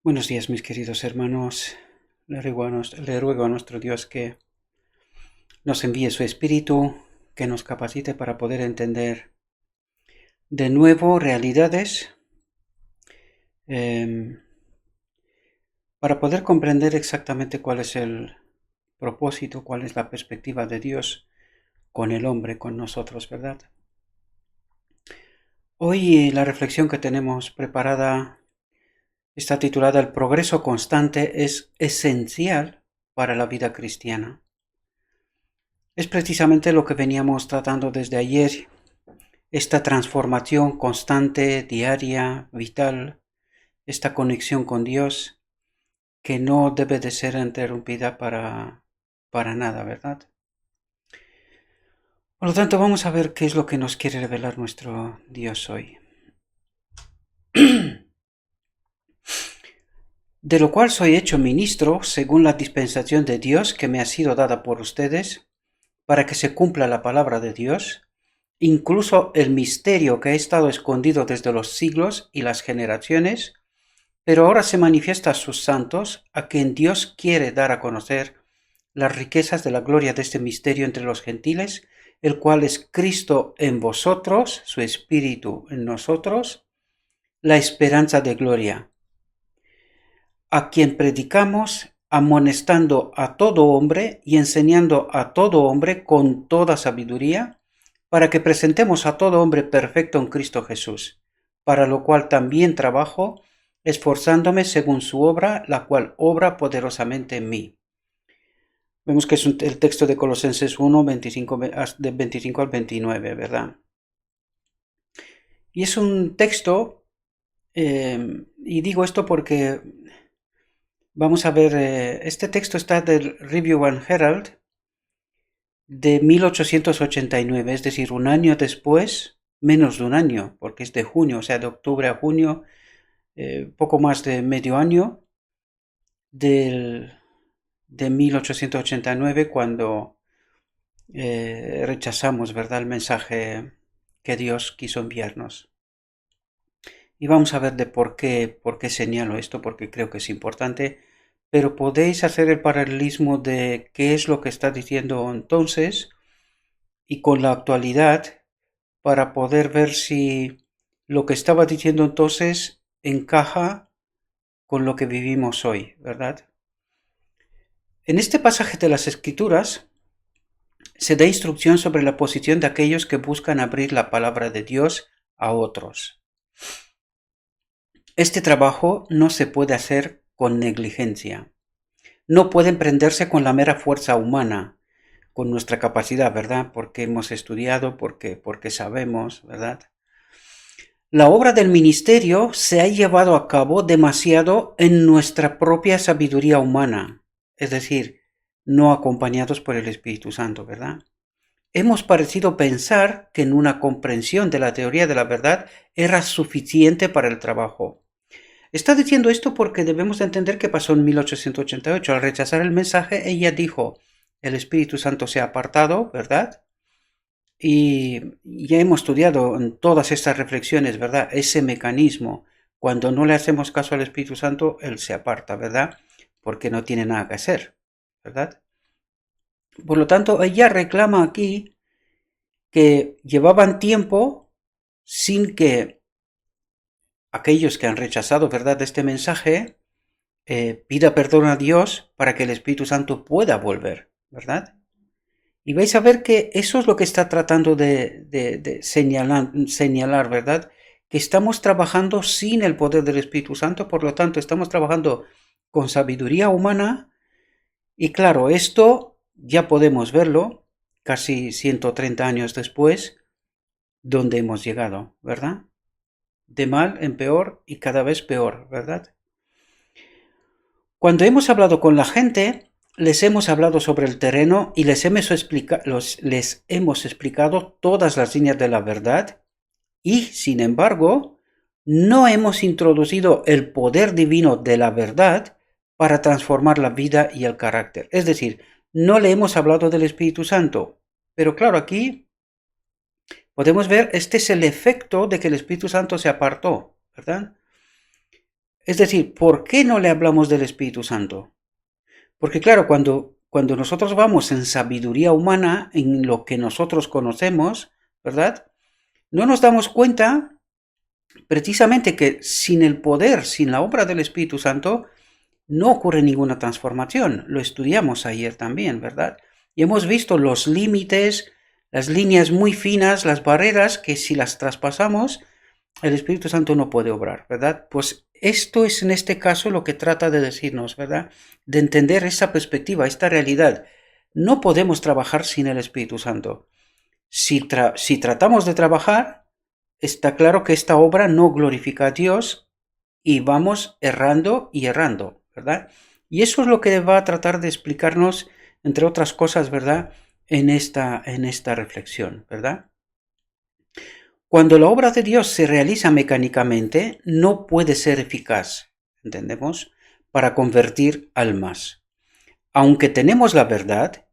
Buenos días, mis queridos hermanos. Le ruego a nuestro Dios que nos envíe su Espíritu, que nos capacite para poder entender de nuevo realidades, em, para poder comprender exactamente cuál es el propósito, cuál es la perspectiva de Dios con el hombre, con nosotros, ¿verdad? Hoy la reflexión que tenemos preparada está titulada El progreso constante es esencial para la vida cristiana. Es precisamente lo que veníamos tratando desde ayer, esta transformación constante, diaria, vital, esta conexión con Dios que no debe de ser interrumpida para nada, ¿verdad? Por lo tanto, vamos a ver qué es lo que nos quiere revelar nuestro Dios hoy. De lo cual soy hecho ministro según la dispensación de Dios que me ha sido dada por ustedes, para que se cumpla la palabra de Dios, incluso el misterio que ha estado escondido desde los siglos y las generaciones, pero ahora se manifiesta a sus santos, a quien Dios quiere dar a conocer las riquezas de la gloria de este misterio entre los gentiles, el cual es Cristo en vosotros, su Espíritu en nosotros, la esperanza de gloria, a quien predicamos, amonestando a todo hombre y enseñando a todo hombre con toda sabiduría, para que presentemos a todo hombre perfecto en Cristo Jesús, para lo cual también trabajo, esforzándome según su obra, la cual obra poderosamente en mí. Vemos que es el texto de Colosenses 1, 25, de 25 al 29, ¿verdad? Y es un texto, y digo esto porque vamos a ver, este texto está del Review and Herald de 1889, es decir, un año después, menos de un año, porque es de junio, o sea, de octubre a junio, poco más de medio año de 1889, cuando rechazamos, ¿verdad?, el mensaje que Dios quiso enviarnos. Y vamos a ver de por qué señalo esto, porque creo que es importante, pero podéis hacer el paralelismo de qué es lo que está diciendo entonces y con la actualidad para poder ver si lo que estaba diciendo entonces encaja con lo que vivimos hoy, ¿verdad? En este pasaje de las Escrituras se da instrucción sobre la posición de aquellos que buscan abrir la palabra de Dios a otros. Este trabajo no se puede hacer con negligencia. No puede emprenderse con la mera fuerza humana, con nuestra capacidad, ¿verdad? Porque hemos estudiado, porque sabemos, ¿verdad? La obra del ministerio se ha llevado a cabo demasiado en nuestra propia sabiduría humana, es decir, no acompañados por el Espíritu Santo, ¿verdad? Hemos parecido pensar que en una comprensión de la teoría de la verdad era suficiente para el trabajo. Está diciendo esto porque debemos de entender qué pasó en 1888. Al rechazar el mensaje, ella dijo, el Espíritu Santo se ha apartado, ¿verdad? Y ya hemos estudiado en todas estas reflexiones, ¿verdad? Ese mecanismo. Cuando no le hacemos caso al Espíritu Santo, Él se aparta, ¿verdad? Porque no tiene nada que hacer, ¿verdad? Por lo tanto, ella reclama aquí que llevaban tiempo sin que aquellos que han rechazado, ¿verdad?, este mensaje, pida perdón a Dios para que el Espíritu Santo pueda volver, ¿verdad? Y vais a ver que eso es lo que está tratando de señalar, ¿verdad? Que estamos trabajando sin el poder del Espíritu Santo, por lo tanto estamos trabajando con sabiduría humana. Y claro, esto ya podemos verlo casi 130 años después, donde hemos llegado, ¿verdad? De mal en peor y cada vez peor, ¿verdad? Cuando hemos hablado con la gente, les hemos hablado sobre el terreno y les hemos explicado todas las líneas de la verdad y, sin embargo, no hemos introducido el poder divino de la verdad para transformar la vida y el carácter. Es decir, no le hemos hablado del Espíritu Santo. Pero claro, aquí podemos ver, este es el efecto de que el Espíritu Santo se apartó, ¿verdad? Es decir, ¿por qué no le hablamos del Espíritu Santo? Porque claro, cuando nosotros vamos en sabiduría humana, en lo que nosotros conocemos, ¿verdad? No nos damos cuenta precisamente que sin el poder, sin la obra del Espíritu Santo, no ocurre ninguna transformación. Lo estudiamos ayer también, ¿verdad? Y hemos visto los límites, las líneas muy finas, las barreras que si las traspasamos, el Espíritu Santo no puede obrar, ¿verdad? Pues esto es en este caso lo que trata de decirnos, ¿verdad? De entender esa perspectiva, esta realidad. No podemos trabajar sin el Espíritu Santo. Si tratamos de trabajar, está claro que esta obra no glorifica a Dios y vamos errando y errando, ¿verdad? Y eso es lo que va a tratar de explicarnos, entre otras cosas, ¿verdad? En esta reflexión, ¿verdad? Cuando la obra de Dios se realiza mecánicamente, no puede ser eficaz, ¿entendemos? Para convertir almas. Aunque tenemos la verdad,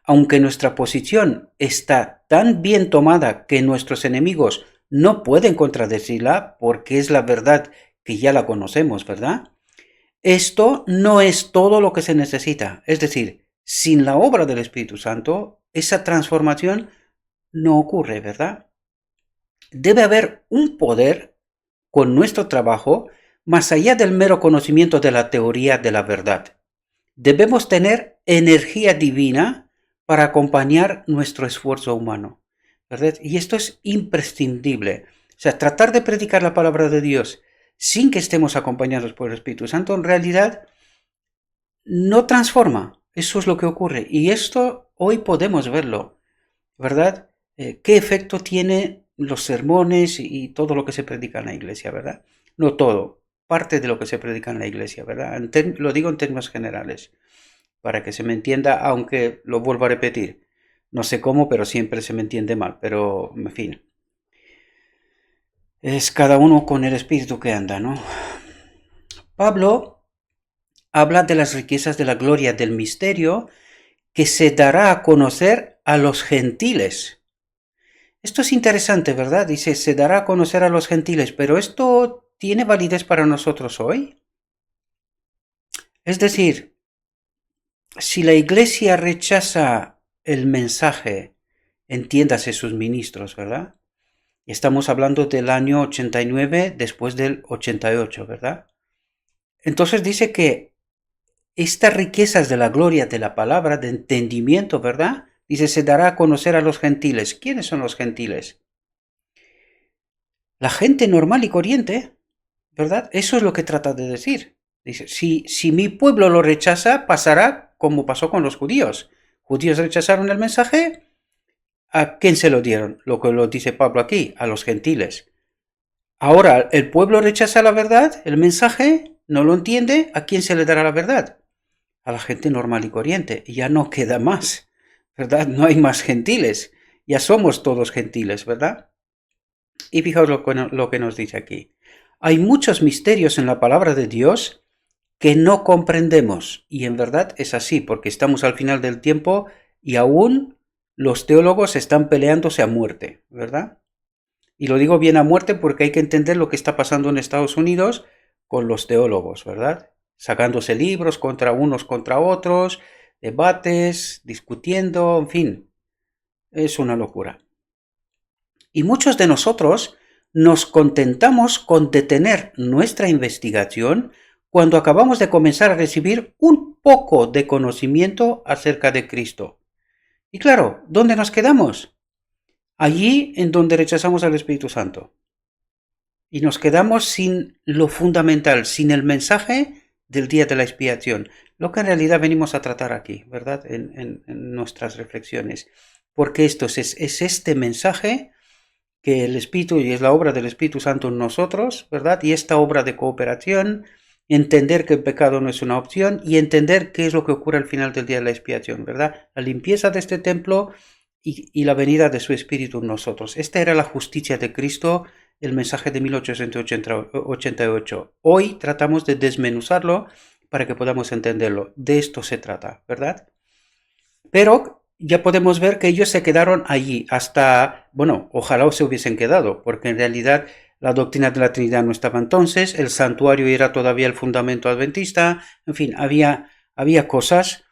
aunque nuestra posición está tan bien tomada que nuestros enemigos no pueden contradecirla porque es la verdad que ya la conocemos, ¿verdad? Esto no es todo lo que se necesita. Es decir, sin la obra del Espíritu Santo, esa transformación no ocurre, ¿verdad? Debe haber un poder con nuestro trabajo más allá del mero conocimiento de la teoría de la verdad. Debemos tener energía divina para acompañar nuestro esfuerzo humano, ¿verdad? Y esto es imprescindible. O sea, tratar de predicar la palabra de Dios sin que estemos acompañados por el Espíritu Santo, en realidad no transforma. Eso es lo que ocurre. Y esto hoy podemos verlo, ¿verdad? ¿Qué efecto tiene los sermones y todo lo que se predica en la iglesia, ¿verdad? No todo, parte de lo que se predica en la iglesia, ¿verdad? Lo digo en términos generales, para que se me entienda, aunque lo vuelvo a repetir. No sé cómo, pero siempre se me entiende mal, pero en fin. Es cada uno con el espíritu que anda, ¿no? Pablo habla de las riquezas de la gloria del misterio que se dará a conocer a los gentiles. Esto es interesante, ¿verdad? Dice, se dará a conocer a los gentiles, pero ¿esto tiene validez para nosotros hoy? Es decir, si la iglesia rechaza el mensaje, entiéndase sus ministros, ¿verdad? Estamos hablando del año 89 después del 88, ¿verdad? Entonces dice que estas riquezas de la gloria de la palabra, de entendimiento, ¿verdad? Dice, se dará a conocer a los gentiles. ¿Quiénes son los gentiles? La gente normal y corriente, ¿verdad? Eso es lo que trata de decir. Dice, si mi pueblo lo rechaza, pasará como pasó con los judíos. Judíos rechazaron el mensaje, ¿a quién se lo dieron? Lo que lo dice Pablo aquí, a los gentiles. Ahora, el pueblo rechaza la verdad, el mensaje, no lo entiende, ¿a quién se le dará la verdad? A la gente normal y corriente. Ya no queda más, ¿verdad? No hay más gentiles. Ya somos todos gentiles, ¿verdad? Y fijaos lo que nos dice aquí. Hay muchos misterios en la palabra de Dios que no comprendemos. Y en verdad es así, porque estamos al final del tiempo y aún los teólogos están peleándose a muerte, ¿verdad? Y lo digo bien a muerte porque hay que entender lo que está pasando en Estados Unidos con los teólogos, ¿verdad? Sacándose libros contra unos contra otros, debates, discutiendo, en fin, es una locura. Y muchos de nosotros nos contentamos con detener nuestra investigación cuando acabamos de comenzar a recibir un poco de conocimiento acerca de Cristo. Y claro, ¿dónde nos quedamos? Allí en donde rechazamos al Espíritu Santo. Y nos quedamos sin lo fundamental, sin el mensaje del día de la expiación, lo que en realidad venimos a tratar aquí, ¿verdad? En nuestras reflexiones. Porque esto es este mensaje que el Espíritu, y es la obra del Espíritu Santo en nosotros, ¿verdad? Y esta obra de cooperación, entender que el pecado no es una opción y entender qué es lo que ocurre al final del día de la expiación, ¿verdad? La limpieza de este templo y la venida de su Espíritu en nosotros. Esta era la justicia de Cristo, el mensaje de 1888. Hoy tratamos de desmenuzarlo para que podamos entenderlo. De esto se trata, ¿verdad? Pero ya podemos ver que ellos se quedaron allí hasta, bueno, ojalá se hubiesen quedado, porque en realidad la doctrina de la Trinidad no estaba entonces, el santuario era todavía el fundamento adventista, en fin, había cosas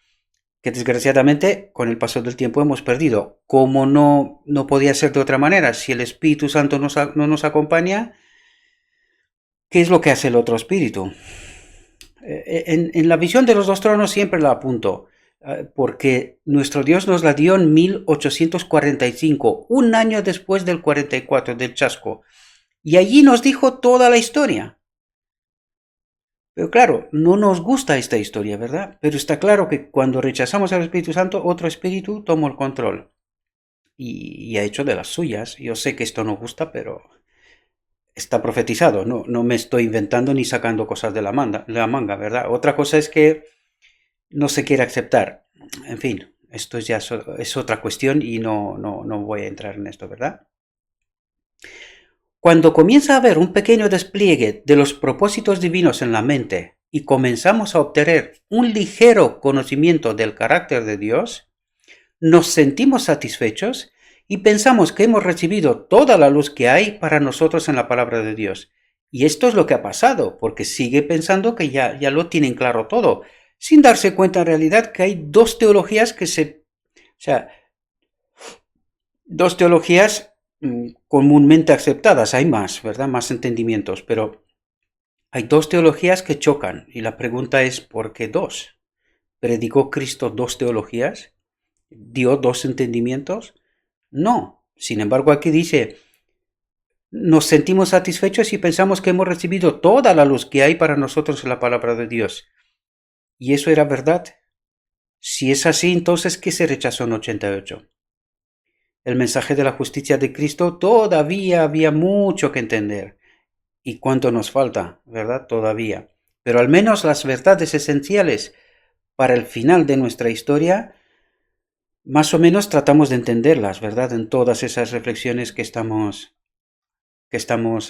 que desgraciadamente con el paso del tiempo hemos perdido. Como no podía ser de otra manera, si el Espíritu Santo no nos acompaña, ¿qué es lo que hace el otro espíritu? En la visión de los dos tronos siempre la apunto, porque nuestro Dios nos la dio en 1845, un año después del 44, del chasco, y allí nos dijo toda la historia. Pero claro, no nos gusta esta historia, ¿verdad? Pero está claro que cuando rechazamos al Espíritu Santo, otro espíritu tomó el control y ha hecho de las suyas. Yo sé que esto no gusta, pero está profetizado. No me estoy inventando ni sacando cosas de la manga, ¿verdad? Otra cosa es que no se quiere aceptar. En fin, esto ya es otra cuestión y no voy a entrar en esto, ¿verdad? Cuando comienza a haber un pequeño despliegue de los propósitos divinos en la mente y comenzamos a obtener un ligero conocimiento del carácter de Dios, nos sentimos satisfechos y pensamos que hemos recibido toda la luz que hay para nosotros en la palabra de Dios. Y esto es lo que ha pasado, porque sigue pensando que ya lo tienen claro todo, sin darse cuenta en realidad que hay dos teologías dos teologías comúnmente aceptadas. Hay más, ¿verdad? Más entendimientos, pero hay dos teologías que chocan y la pregunta es ¿por qué dos? ¿Predicó Cristo dos teologías? ¿Dio dos entendimientos? No. Sin embargo, aquí dice, nos sentimos satisfechos y pensamos que hemos recibido toda la luz que hay para nosotros en la palabra de Dios. ¿Y eso era verdad? Si es así, entonces, ¿qué se rechazó en 88? El mensaje de la justicia de Cristo todavía había mucho que entender. ¿Y cuánto nos falta, verdad? Todavía. Pero al menos las verdades esenciales para el final de nuestra historia, más o menos tratamos de entenderlas, ¿verdad? En todas esas reflexiones que estamos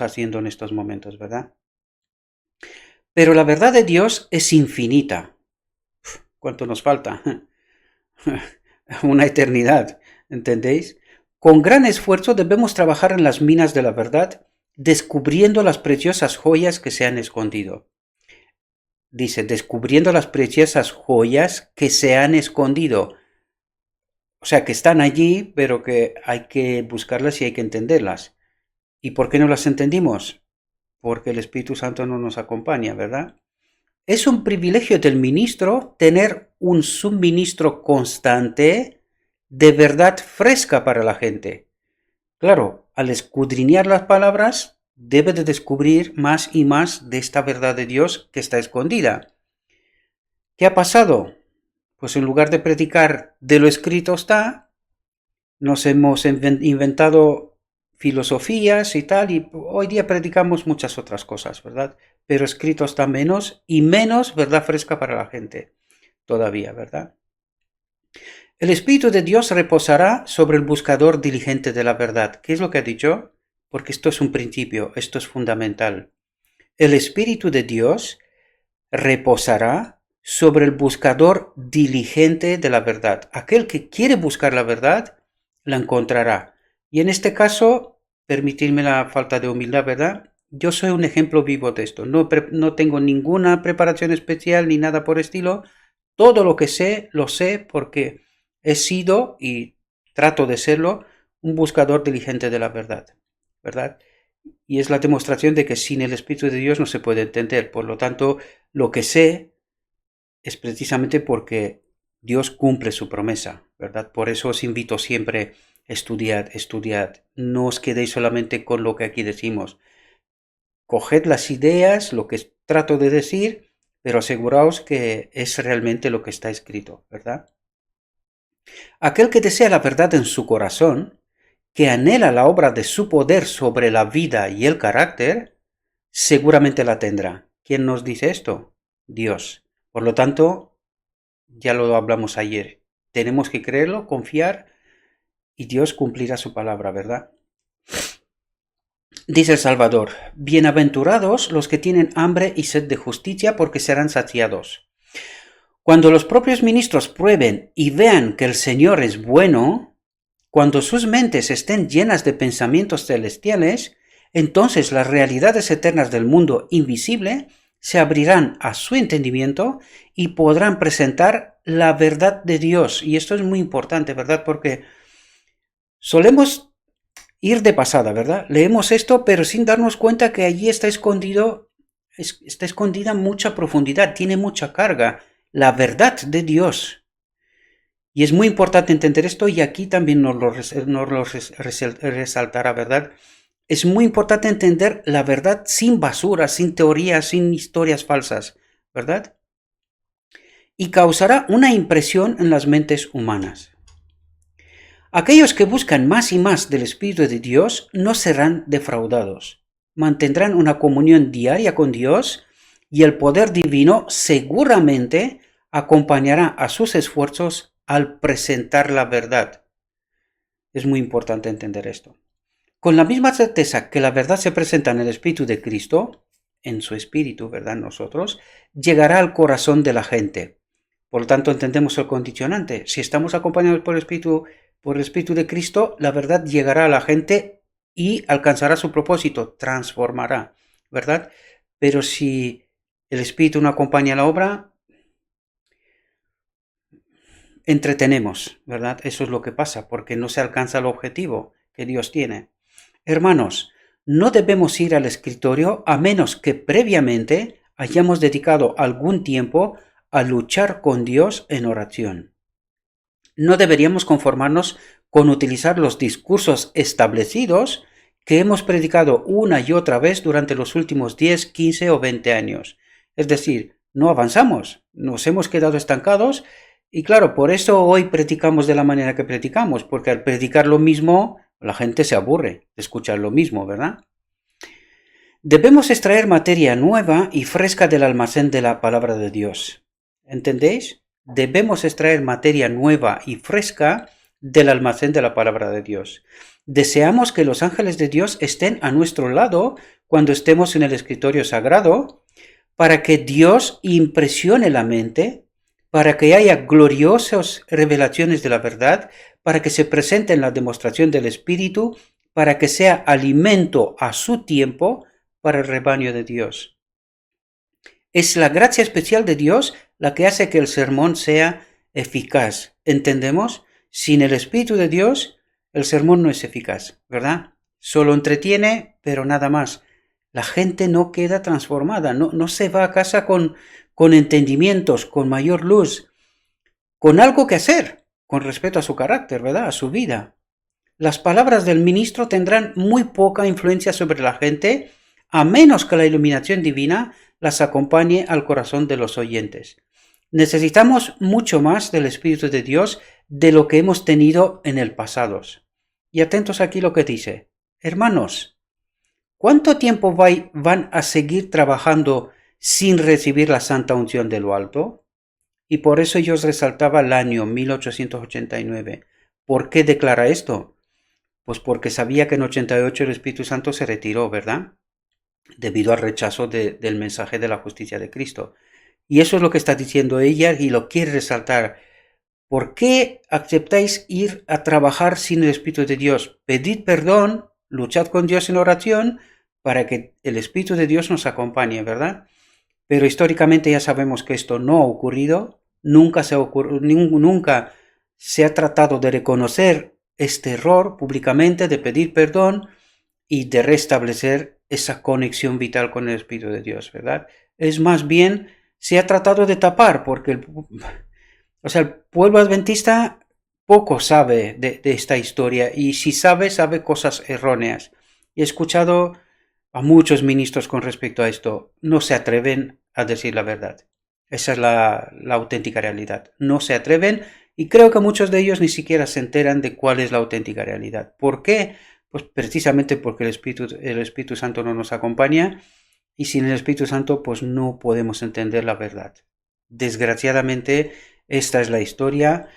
haciendo en estos momentos, ¿verdad? Pero la verdad de Dios es infinita. ¿Cuánto nos falta? Una eternidad, ¿entendéis? Con gran esfuerzo debemos trabajar en las minas de la verdad, descubriendo las preciosas joyas que se han escondido. Dice, descubriendo las preciosas joyas que se han escondido. O sea, que están allí, pero que hay que buscarlas y hay que entenderlas. ¿Y por qué no las entendimos? Porque el Espíritu Santo no nos acompaña, ¿verdad? Es un privilegio del ministro tener un suministro constante de verdad fresca para la gente. Claro, al escudriñar las palabras, debe de descubrir más y más de esta verdad de Dios que está escondida. ¿Qué ha pasado? Pues en lugar de predicar de lo escrito está, nos hemos inventado filosofías y tal, y hoy día predicamos muchas otras cosas, ¿verdad? Pero escrito está menos y menos verdad fresca para la gente todavía, ¿verdad? El Espíritu de Dios reposará sobre el buscador diligente de la verdad. ¿Qué es lo que ha dicho? Porque esto es un principio, esto es fundamental. El Espíritu de Dios reposará sobre el buscador diligente de la verdad. Aquel que quiere buscar la verdad, la encontrará. Y en este caso, permitidme la falta de humildad, ¿verdad? Yo soy un ejemplo vivo de esto. No tengo ninguna preparación especial ni nada por estilo. Todo lo que sé, lo sé porque he sido y trato de serlo un buscador diligente de la verdad, ¿verdad? Y es la demostración de que sin el Espíritu de Dios no se puede entender. Por lo tanto, lo que sé es precisamente porque Dios cumple su promesa, ¿verdad? Por eso os invito siempre, estudiad. No os quedéis solamente con lo que aquí decimos. Coged las ideas, lo que trato de decir, pero aseguraos que es realmente lo que está escrito, ¿verdad? Aquel que desea la verdad en su corazón, que anhela la obra de su poder sobre la vida y el carácter, seguramente la tendrá. ¿Quién nos dice esto? Dios. Por lo tanto, ya lo hablamos ayer, tenemos que creerlo, confiar y Dios cumplirá su palabra, ¿verdad? Dice el Salvador, bienaventurados los que tienen hambre y sed de justicia porque serán saciados. Cuando los propios ministros prueben y vean que el Señor es bueno, cuando sus mentes estén llenas de pensamientos celestiales, entonces las realidades eternas del mundo invisible se abrirán a su entendimiento y podrán presentar la verdad de Dios. Y esto es muy importante, ¿verdad? Porque solemos ir de pasada, ¿verdad? Leemos esto, pero sin darnos cuenta que allí está escondida mucha profundidad, tiene mucha carga, la verdad de Dios. Y es muy importante entender esto, y aquí también nos lo resaltará, ¿verdad? Es muy importante entender la verdad sin basura, sin teorías, sin historias falsas, ¿verdad? Y causará una impresión en las mentes humanas. Aquellos que buscan más y más del Espíritu de Dios no serán defraudados. Mantendrán una comunión diaria con Dios y el poder divino seguramente acompañará a sus esfuerzos al presentar la verdad. Es muy importante entender esto. Con la misma certeza que la verdad se presenta en el Espíritu de Cristo, en su Espíritu, ¿verdad? Nosotros, llegará al corazón de la gente. Por lo tanto, entendemos el condicionante. Si estamos acompañados por el Espíritu de Cristo, la verdad llegará a la gente y alcanzará su propósito, transformará, ¿verdad? Pero si el Espíritu no acompaña la obra, entretenemos, ¿verdad? Eso es lo que pasa, porque no se alcanza el objetivo que Dios tiene. Hermanos, no debemos ir al escritorio a menos que previamente hayamos dedicado algún tiempo a luchar con Dios en oración. No deberíamos conformarnos con utilizar los discursos establecidos que hemos predicado una y otra vez durante los últimos 10, 15 o 20 años. Es decir, no avanzamos, nos hemos quedado estancados y claro, por eso hoy predicamos de la manera que predicamos, porque al predicar lo mismo, la gente se aburre de escuchar lo mismo, ¿verdad? Debemos extraer materia nueva y fresca del almacén de la palabra de Dios. ¿Entendéis? Debemos extraer materia nueva y fresca del almacén de la palabra de Dios. Deseamos que los ángeles de Dios estén a nuestro lado cuando estemos en el escritorio sagrado, para que Dios impresione la mente, para que haya gloriosas revelaciones de la verdad, para que se presente en la demostración del Espíritu, para que sea alimento a su tiempo para el rebaño de Dios. Es la gracia especial de Dios la que hace que el sermón sea eficaz. ¿Entendemos? Sin el Espíritu de Dios, el sermón no es eficaz, ¿verdad? Solo entretiene, pero nada más. La gente no queda transformada, no se va a casa con entendimientos, con mayor luz, con algo que hacer, con respecto a su carácter, ¿verdad? A su vida. Las palabras del ministro tendrán muy poca influencia sobre la gente, a menos que la iluminación divina las acompañe al corazón de los oyentes. Necesitamos mucho más del Espíritu de Dios de lo que hemos tenido en el pasado. Y atentos aquí lo que dice. Hermanos, ¿cuánto tiempo van a seguir trabajando sin recibir la santa unción de lo alto? Y por eso yo os resaltaba el año 1889. ¿Por qué declara esto? Pues porque sabía que en 88 el Espíritu Santo se retiró, ¿verdad? Debido al rechazo del mensaje de la justicia de Cristo. Y eso es lo que está diciendo ella y lo quiere resaltar. ¿Por qué aceptáis ir a trabajar sin el Espíritu de Dios? Pedid perdón, luchad con Dios en oración para que el Espíritu de Dios nos acompañe, ¿verdad? Pero históricamente ya sabemos que esto no ha ocurrido, nunca se ha tratado de reconocer este error públicamente, de pedir perdón y de restablecer esa conexión vital con el Espíritu de Dios, ¿verdad? Es más bien, se ha tratado de tapar, porque el pueblo adventista poco sabe de esta historia, y si sabe cosas erróneas. He escuchado a muchos ministros con respecto a esto, no se atreven a decir la verdad. Esa es la auténtica realidad. No se atreven, y creo que muchos de ellos ni siquiera se enteran de cuál es la auténtica realidad. ¿Por qué? Pues precisamente porque el Espíritu Santo no nos acompaña, y sin el Espíritu Santo pues no podemos entender la verdad. Desgraciadamente esta es la historia,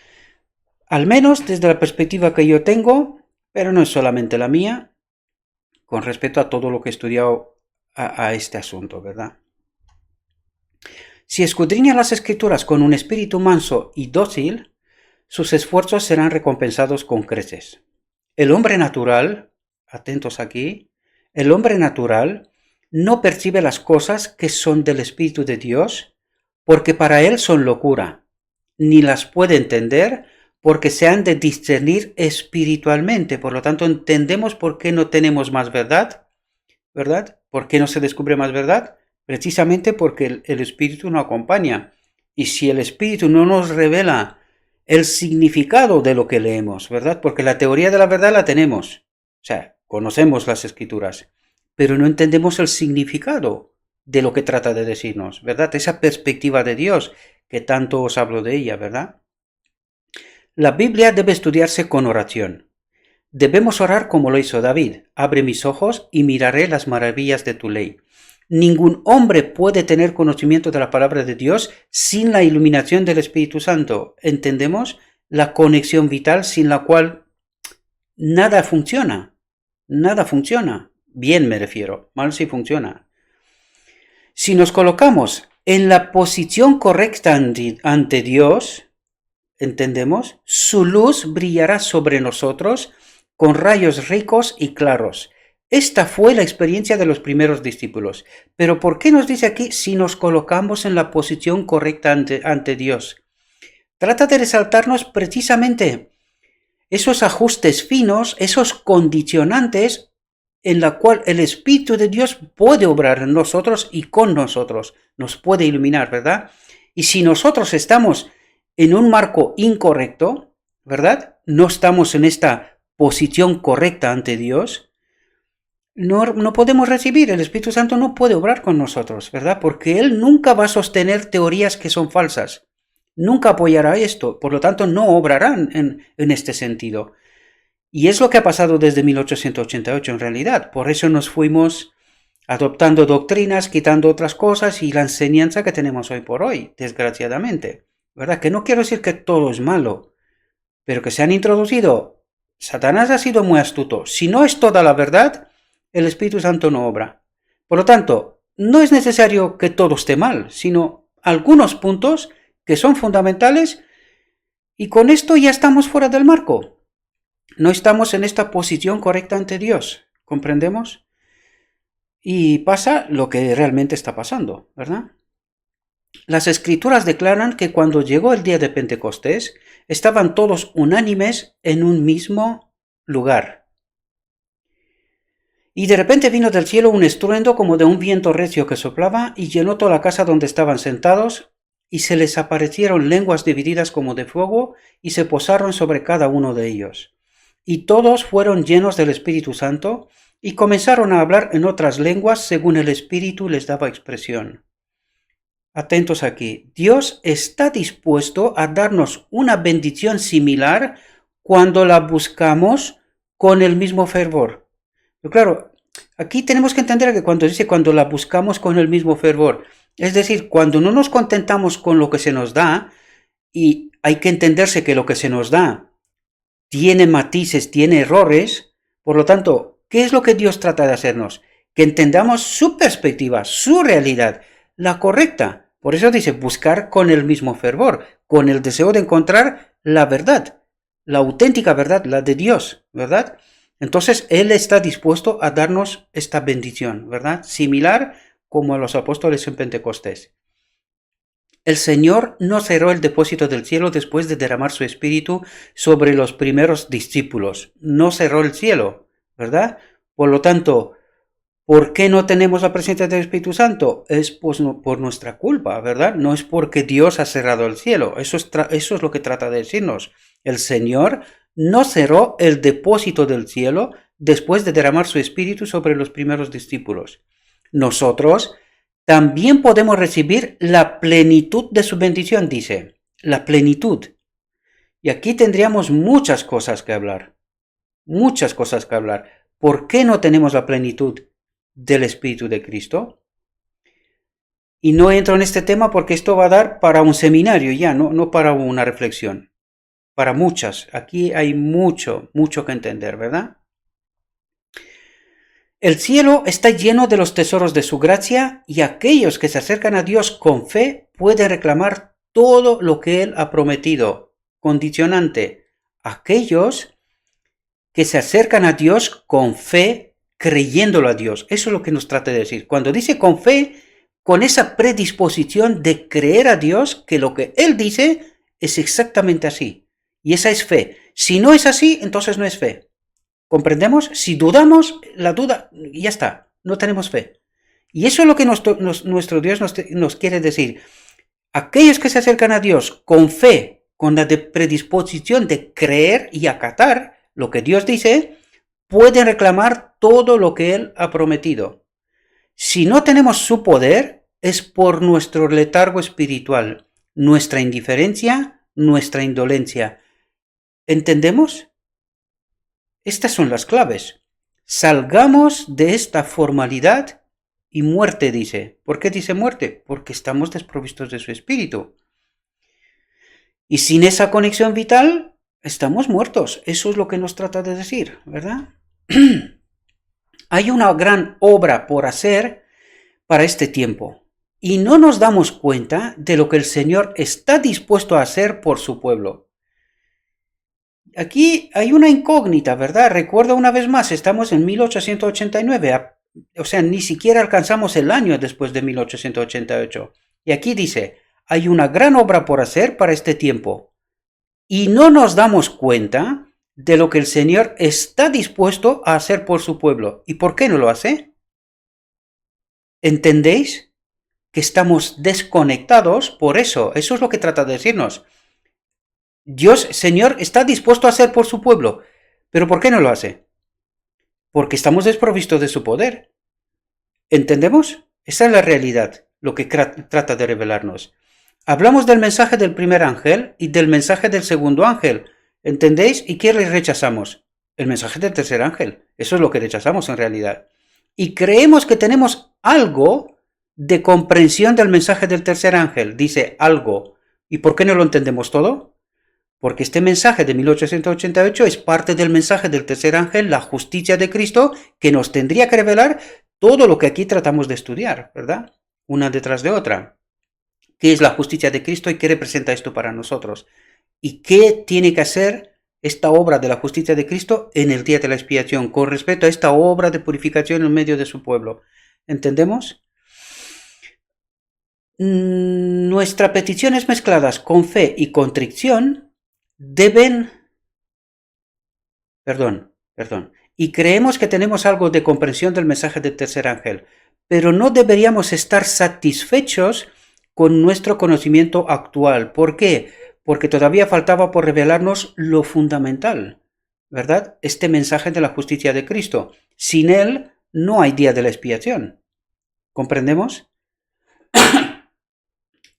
al menos desde la perspectiva que yo tengo, pero no es solamente la mía, con respecto a todo lo que he estudiado a este asunto, ¿verdad? Si escudriña las Escrituras con un espíritu manso y dócil, sus esfuerzos serán recompensados con creces. El hombre natural, atentos aquí, El hombre natural no percibe las cosas que son del Espíritu de Dios porque para él son locura, ni las puede entender porque se han de discernir espiritualmente. Por lo tanto, entendemos por qué no tenemos más verdad, ¿verdad? ¿Por qué no se descubre más verdad? Precisamente porque el Espíritu no acompaña. Y si el Espíritu no nos revela el significado de lo que leemos, ¿verdad? Porque la teoría de la verdad la tenemos. O sea, conocemos las Escrituras, pero no entendemos el significado de lo que trata de decirnos, ¿verdad? Esa perspectiva de Dios, que tanto os hablo de ella, ¿verdad? La Biblia debe estudiarse con oración. Debemos orar como lo hizo David. Abre mis ojos y miraré las maravillas de tu ley. Ningún hombre puede tener conocimiento de la palabra de Dios sin la iluminación del Espíritu Santo. ¿Entendemos? La conexión vital sin la cual nada funciona. Nada funciona. Bien me refiero, mal sí funciona. Si nos colocamos en la posición correcta ante Dios, ¿entendemos? Su luz brillará sobre nosotros con rayos ricos y claros. Esta fue la experiencia de los primeros discípulos. Pero ¿por qué nos dice aquí si nos colocamos en la posición correcta ante Dios? Trata de resaltarnos precisamente esos ajustes finos, esos condicionantes en la cual el Espíritu de Dios puede obrar en nosotros y con nosotros. Nos puede iluminar, ¿verdad? Y si nosotros estamos en un marco incorrecto, ¿verdad? No estamos en esta posición correcta ante Dios, no podemos recibir, el Espíritu Santo no puede obrar con nosotros, ¿verdad? Porque Él nunca va a sostener teorías que son falsas, nunca apoyará esto, por lo tanto no obrarán en este sentido. Y es lo que ha pasado desde 1888 en realidad, por eso nos fuimos adoptando doctrinas, quitando otras cosas y la enseñanza que tenemos hoy por hoy, desgraciadamente. ¿Verdad? Que no quiero decir que todo es malo, pero que se han introducido. Satanás ha sido muy astuto. Si no es toda la verdad, el Espíritu Santo no obra. Por lo tanto, no es necesario que todo esté mal, sino algunos puntos que son fundamentales y con esto ya estamos fuera del marco. No estamos en esta posición correcta ante Dios. ¿Comprendemos? Y pasa lo que realmente está pasando, ¿verdad? Las Escrituras declaran que cuando llegó el día de Pentecostés, estaban todos unánimes en un mismo lugar. Y de repente vino del cielo un estruendo como de un viento recio que soplaba y llenó toda la casa donde estaban sentados, y se les aparecieron lenguas divididas como de fuego y se posaron sobre cada uno de ellos. Y todos fueron llenos del Espíritu Santo y comenzaron a hablar en otras lenguas según el Espíritu les daba expresión. Atentos aquí, Dios está dispuesto a darnos una bendición similar cuando la buscamos con el mismo fervor. Pero claro, aquí tenemos que entender que cuando dice cuando la buscamos con el mismo fervor, es decir, cuando no nos contentamos con lo que se nos da, y hay que entenderse que lo que se nos da tiene matices, tiene errores, por lo tanto, ¿qué es lo que Dios trata de hacernos? Que entendamos su perspectiva, su realidad, la correcta. Por eso dice buscar con el mismo fervor, con el deseo de encontrar la verdad, la auténtica verdad, la de Dios, ¿verdad? Entonces Él está dispuesto a darnos esta bendición, ¿verdad? Similar como a los apóstoles en Pentecostés. El Señor no cerró el depósito del cielo después de derramar su espíritu sobre los primeros discípulos. No cerró el cielo, ¿verdad? Por lo tanto, ¿por qué no tenemos la presencia del Espíritu Santo? Es por nuestra culpa, ¿verdad? No es porque Dios ha cerrado el cielo. Eso es lo que trata de decirnos. El Señor no cerró el depósito del cielo después de derramar su espíritu sobre los primeros discípulos. Nosotros también podemos recibir la plenitud de su bendición, dice. La plenitud. Y aquí tendríamos muchas cosas que hablar. Muchas cosas que hablar. ¿Por qué no tenemos la plenitud del Espíritu de Cristo? Y no entro en este tema porque esto va a dar para un seminario ya, no para una reflexión. Para muchas. Aquí hay mucho que entender, ¿verdad? El cielo está lleno de los tesoros de su gracia y aquellos que se acercan a Dios con fe pueden reclamar todo lo que Él ha prometido. Condicionante. Aquellos que se acercan a Dios con fe creyéndolo a Dios. Eso es lo que nos trata de decir. Cuando dice con fe, con esa predisposición de creer a Dios, que lo que Él dice es exactamente así. Y esa es fe. Si no es así, entonces no es fe. ¿Comprendemos? Si dudamos, la duda, ya está, no tenemos fe. Y eso es lo que nuestro Dios nos quiere decir. Aquellos que se acercan a Dios con fe, con la predisposición de creer y acatar lo que Dios dice, pueden reclamar todo lo que Él ha prometido. Si no tenemos su poder, es por nuestro letargo espiritual, nuestra indiferencia, nuestra indolencia. ¿Entendemos? Estas son las claves. Salgamos de esta formalidad y muerte, dice. ¿Por qué dice muerte? Porque estamos desprovistos de su espíritu. Y sin esa conexión vital, estamos muertos. Eso es lo que nos trata de decir, ¿verdad? Hay una gran obra por hacer para este tiempo. Y no nos damos cuenta de lo que el Señor está dispuesto a hacer por su pueblo. Aquí hay una incógnita, ¿verdad? Recuerda una vez más, estamos en 1889, o sea, ni siquiera alcanzamos el año después de 1888. Y aquí dice, hay una gran obra por hacer para este tiempo. Y no nos damos cuenta de lo que el Señor está dispuesto a hacer por su pueblo. ¿Y por qué no lo hace? ¿Entendéis? Que estamos desconectados por eso. Eso es lo que trata de decirnos. Dios, Señor, está dispuesto a hacer por su pueblo. ¿Pero por qué no lo hace? Porque estamos desprovistos de su poder. ¿Entendemos? Esa es la realidad, lo que trata de revelarnos. Hablamos del mensaje del primer ángel y del mensaje del segundo ángel. ¿Entendéis? ¿Y qué rechazamos? El mensaje del tercer ángel. Eso es lo que rechazamos en realidad. Y creemos que tenemos algo de comprensión del mensaje del tercer ángel. Dice algo. ¿Y por qué no lo entendemos todo? Porque este mensaje de 1888 es parte del mensaje del tercer ángel, la justicia de Cristo, que nos tendría que revelar todo lo que aquí tratamos de estudiar, ¿verdad? Una detrás de otra. ¿Qué es la justicia de Cristo y qué representa esto para nosotros? ¿Y qué tiene que hacer esta obra de la justicia de Cristo en el día de la expiación con respecto a esta obra de purificación en medio de su pueblo? ¿Entendemos? Nuestras peticiones mezcladas con fe y contrición deben, y creemos que tenemos algo de comprensión del mensaje del tercer ángel, pero no deberíamos estar satisfechos con nuestro conocimiento actual. ¿Por qué? Porque todavía faltaba por revelarnos lo fundamental, ¿verdad? Este mensaje de la justicia de Cristo. Sin él no hay día de la expiación. ¿Comprendemos?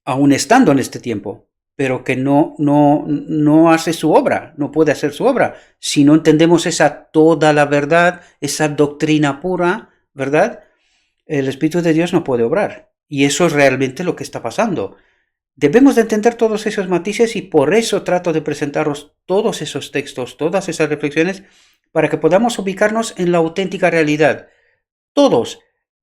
Aún estando en este tiempo, pero que no hace su obra, no puede hacer su obra. Si no entendemos toda la verdad, esa doctrina pura, ¿verdad? El Espíritu de Dios no puede obrar. Y eso es realmente lo que está pasando. Debemos de entender todos esos matices y por eso trato de presentaros todos esos textos, todas esas reflexiones, para que podamos ubicarnos en la auténtica realidad. Todos,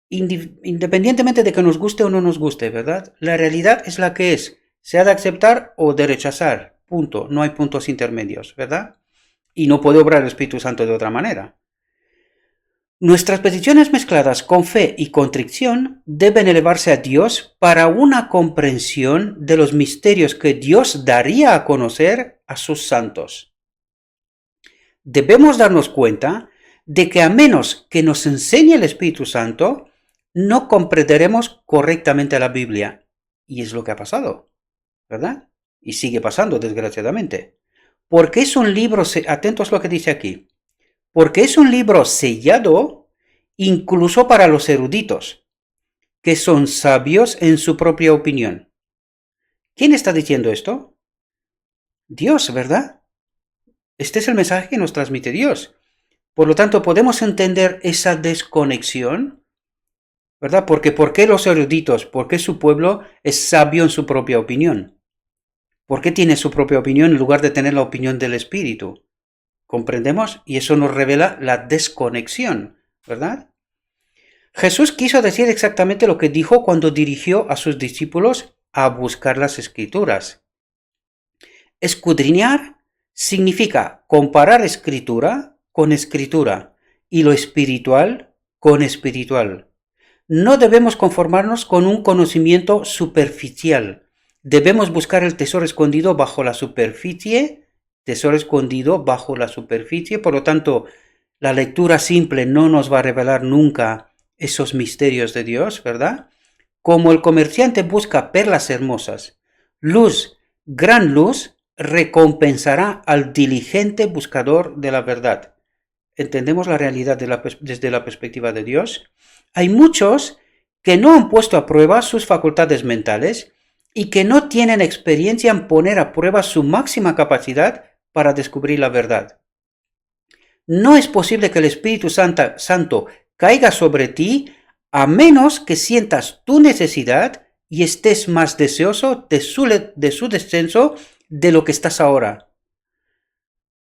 independientemente de que nos guste o no nos guste, ¿verdad? La realidad es la que es. Se ha de aceptar o de rechazar. Punto. No hay puntos intermedios, ¿verdad? Y no puede obrar el Espíritu Santo de otra manera. Nuestras peticiones mezcladas con fe y contrición deben elevarse a Dios para una comprensión de los misterios que Dios daría a conocer a sus santos. Debemos darnos cuenta de que a menos que nos enseñe el Espíritu Santo, no comprenderemos correctamente la Biblia. Y es lo que ha pasado, ¿verdad? Y sigue pasando, desgraciadamente. Porque es un libro, atentos a lo que dice aquí, porque es un libro sellado incluso para los eruditos, que son sabios en su propia opinión. ¿Quién está diciendo esto? Dios, ¿verdad? Este es el mensaje que nos transmite Dios. Por lo tanto, podemos entender esa desconexión, ¿verdad? Porque ¿por qué los eruditos? ¿Por qué su pueblo es sabio en su propia opinión? ¿Por qué tiene su propia opinión en lugar de tener la opinión del Espíritu? ¿Comprendemos? Y eso nos revela la desconexión, ¿verdad? Jesús quiso decir exactamente lo que dijo cuando dirigió a sus discípulos a buscar las Escrituras. Escudriñar significa comparar escritura con escritura y lo espiritual con espiritual. No debemos conformarnos con un conocimiento superficial. Debemos buscar el tesoro escondido bajo la superficie, por lo tanto, la lectura simple no nos va a revelar nunca esos misterios de Dios, ¿verdad? Como el comerciante busca perlas hermosas, luz, gran luz, recompensará al diligente buscador de la verdad. ¿Entendemos la realidad desde la perspectiva de Dios? Hay muchos que no han puesto a prueba sus facultades mentales y que no tienen experiencia en poner a prueba su máxima capacidad para descubrir la verdad. No es posible que el Espíritu Santo caiga sobre ti a menos que sientas tu necesidad y estés más deseoso de su descenso de lo que estás ahora.